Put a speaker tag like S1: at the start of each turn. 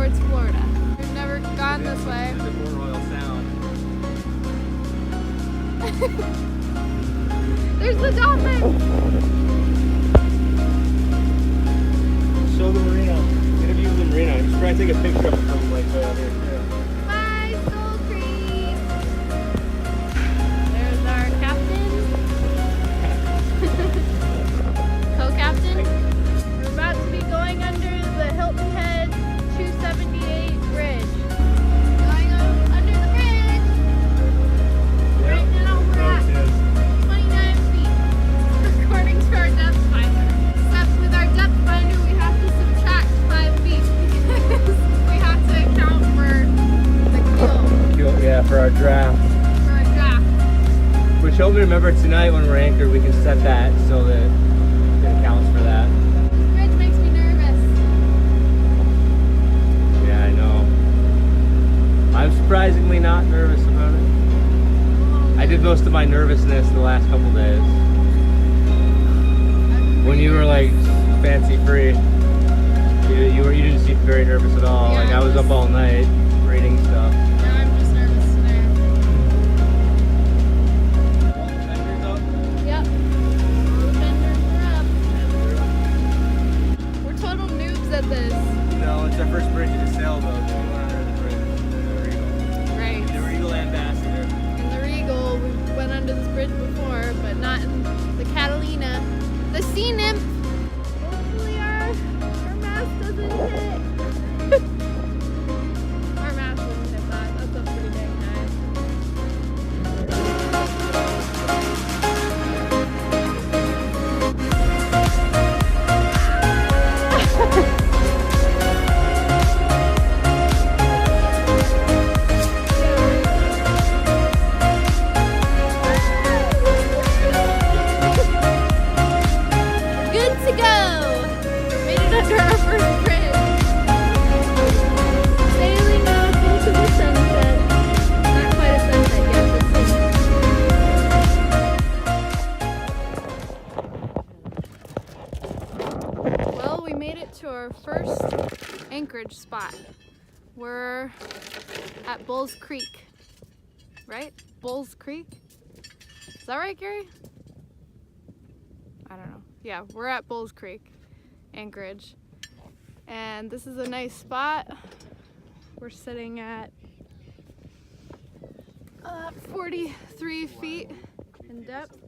S1: towards Florida. We've never gone this way.
S2: The Port Royal Sound.
S1: There's the dolphin!
S2: Show the marina. Get a view of the marina. You should probably take a picture of it from like way out here too.
S1: Bye, Skull Creek! There's our captain. Co-captain. We're about to be going under the Hilton Head 278 bridge. Going under the bridge. Right now we're at 29 feet, according to our depth finder. Except with our depth finder, we have to subtract 5 feet because we have to account for the keel.
S2: Yeah, for our draft.
S1: For our draft.
S2: Which help me remember tonight when we're anchored, we can set that so that it accounts for that.
S1: This bridge makes me nervous.
S2: Yeah, I know. I'm surprisingly not nervous about it. I did most of my nervousness the last couple days. When you were like fancy free, you didn't seem very nervous at all.
S1: Yeah,
S2: like I was up all night reading stuff.
S1: Now I'm just nervous today. Yep. All the fenders are up. We're total noobs at this.
S2: No, it's our first bridge to sail though. So we went under the bridge. The Regal.
S1: Right.
S2: The Regal Ambassador.
S1: In the Regal, we went under this bridge before, but not in the Catalina. The Sea Nymph. Hopefully our mast doesn't hit. Our mast doesn't hit that. That's up pretty dang high. Good to go! Made it under our first bridge. Sailing off into the sunset. Not quite a sunset yet, but well, we made it to our first anchorage spot. We're at Bulls Creek, right? Bulls Creek? Is that right, Gary? I don't know. Yeah, we're at Bulls Creek, Anchorage. And this is a nice spot. We're sitting at 43 feet in depth.